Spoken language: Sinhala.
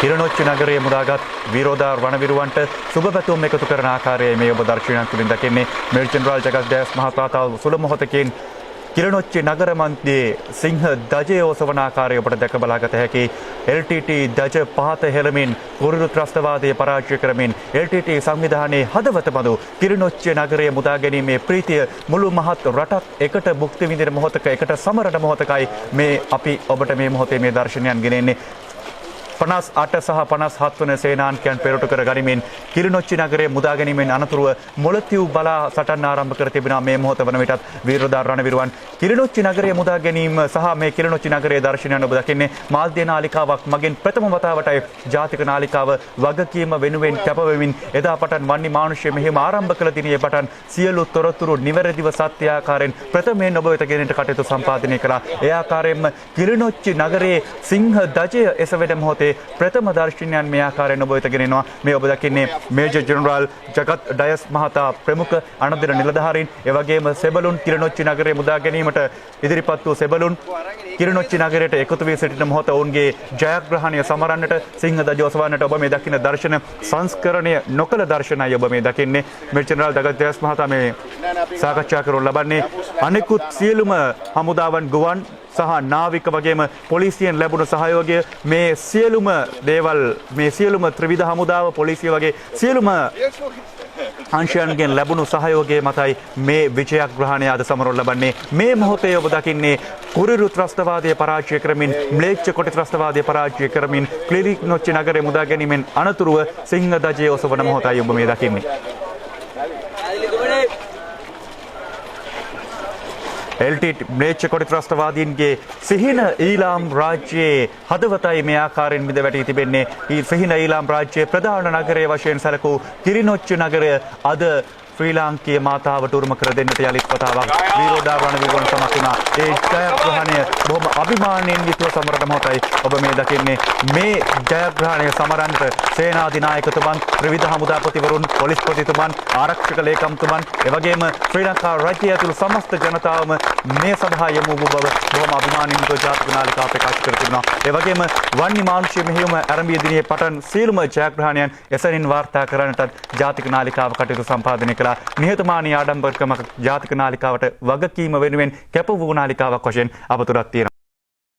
කිරණොච්චි නගරයේ මුදාගත් විරෝධා රණවිරුවන්ට සුබ පැතුම් එකතු කරන ආකාරයේ මේ ඔබ දර්ශනයක් තුළින් දකින්නේ මේජර් ජෙනරාල් ජගත් ඩයස් මහතා තව සුළු මොහොතකින් කිරණොච්චි නගර මන්දියේ සිංහ දජය ඔසවන ආකාරය ඔබට දැක බලාගත හැකි. LTT දජ පහත හෙළමින් කුරුරු ත්‍රස්තවාදය පරාජය කරමින් LTT සංවිධානයේ හදවත බඳු කිරණොච්චි නගරයේ මුදා ගැනීමේ ප්‍රීතිය මුළු මහත් රටක් එකට භුක්ති විඳින මොහොතක එකට සමරන මොහොතකයි මේ අපි ඔබට මේ මොහොතේ මේ දර්ශනයන් ගෙනෙන්නේ. 58 සහ 57 වන සේනාංකයන් පෙරටු කර ගනිමින් කිරණොච්චි නගරයේ මුදා ගැනීමෙන් අනතුරුව මොළතිව් බලා සටන් ආරම්භ කර තිබෙනවා. මේ මොහොත වන විටත් වීරෝදා රණවිරුවන් කිරණොච්චි නගරයේ මුදා ගැනීම සහ මේ කිරණොච්චි නගරයේ දර්ශනයන් ඔබ දකින්නේ මාධ්‍ය නාලිකාවක් මගින් ප්‍රථම වතාවටයි ජාතික නාලිකාව වගකීම වෙනුවෙන් කැපවෙමින් එදා පටන් වන්නි මානුෂ්‍ය මෙහෙම ආරම්භ කළ දිනේ පටන් සියලු තොරතුරු නිවැරදිව සත්‍ය ආකාරයෙන් ප්‍රථමයෙන් ඔබ වෙත ගෙනෙන්නට කටයුතු සම්පාදනය කළා. ඒ ආකාරයෙන්ම කිරණොච්චි නගරයේ සිංහ දජය එසවෙන මොහොතේ ප්‍රථම දර්ශනයන් මේ ආකාරයෙන් ඔබ වෙත ගෙනෙනවා. මේ ඔබ දකින්නේ මේජර් ජෙනරාල් ජගත් ඩයස් මහතා ප්‍රමුඛ අනදිර නිලධාරීන් ඒ වගේම සෙබළුන් කිරණොච්චි නගරයේ මුදා ගැනීමට ඉදිරිපත් වූ සෙබළුන් කිරණොච්චි නගරයට එකතු වී සිටින මොහොත ඔවුන්ගේ ජයග්‍රහණය සමරන්නට සිංහ දජ ඔසවන්නට ඔබ මේ දකින දර්ශන සංස්කරණය නොකළ දර්ශනයි ඔබ මේ දකින්නේ. මේජර් ජෙනරාල් ජගත් ඩයස් මහතා මේ සාකච්ඡා කරනු ලබන්නේ අනෙකුත් සියලුම හමුදාවන් ගුවන් සහ නාවික වගේම පොලිසියෙන් ලැබුණු සහයෝගය මේ සියලුම දේවල් මේ සියලුම ත්‍රිවිධ හමුදාව පොලිසිය වගේ සියලුම අංශයන්ගෙන් ලැබුණු සහයෝගය මතයි මේ විජයග්‍රහණය අද සමරනු ලබන්නේ. මේ මොහොතේ ඔබ දකින්නේ කුරිරු ත්‍රස්තවාදය පරාජය කරමින් ම්ලේච්ඡ කොටි ත්‍රස්තවාදය පරාජය කරමින් කිරණොච්චි නගරයේ මුදා ගැනීමෙන් අනතුරුව සිංහ දජය ඔසවන මොහොතයි ඔබ මේ දකින්නේ. LTT ම්ලේච්ඡ කොටි ත්‍රස්තවාදීන්ගේ සිහින ඊලාම් රාජ්‍යයේ හදවතයි මේ ආකාරයෙන් මිද වැටී තිබෙන්නේ. මේ සිහින ඊලාම් රාජ්‍යයේ ප්‍රධාන නගරය වශයෙන් සැලකූ කිරණොච්චි නගරය අද ශ්‍රී ලාංකීය මාතාවට උරුම කර දෙන්නට යලිත් වතාවක් වීරෝදා රණවිරුවන් සමත් වුණා. ඒ ජයග්‍රහණය බොහොම අභිමානයෙන් යුතුව සමරන මොහොතයි ඔබ මේ දකින්නේ. මේ ජයග්‍රහණය සමරන්නට සේනාධිනායකතුමන්, ත්‍රිවිධ හමුදාපතිවරුන්, පොලිස්පතිතුමන්, ආරක්ෂක ලේකම්තුමන්, එවැගේම ශ්‍රී ලංකා රාජ්‍යය ඇතුළු සමස්ත ජනතාවම මේ සභාව යමු බව බොහොම අභිමානයෙන් යුතුව ජාතික නාලිකාව ප්‍රකාශ කර තිබෙනවා. එවැගේම වන්නි මානුෂ්‍ය මෙහෙයුම ආරම්භය දිනේ පටන් සියලුම ජයග්‍රහණයන් එසැනින් වාර්තා කරන්නටත් ජාතික නාලිකාව කටයුතු සම්පාදනය නිහතමානී ආඩම්බරකමක් ජාතික නාලිකාවට වගකීම වෙනුවෙන් කැප වූ නාලිකාවක් වශයෙන් අපතුරක් තියෙනවා.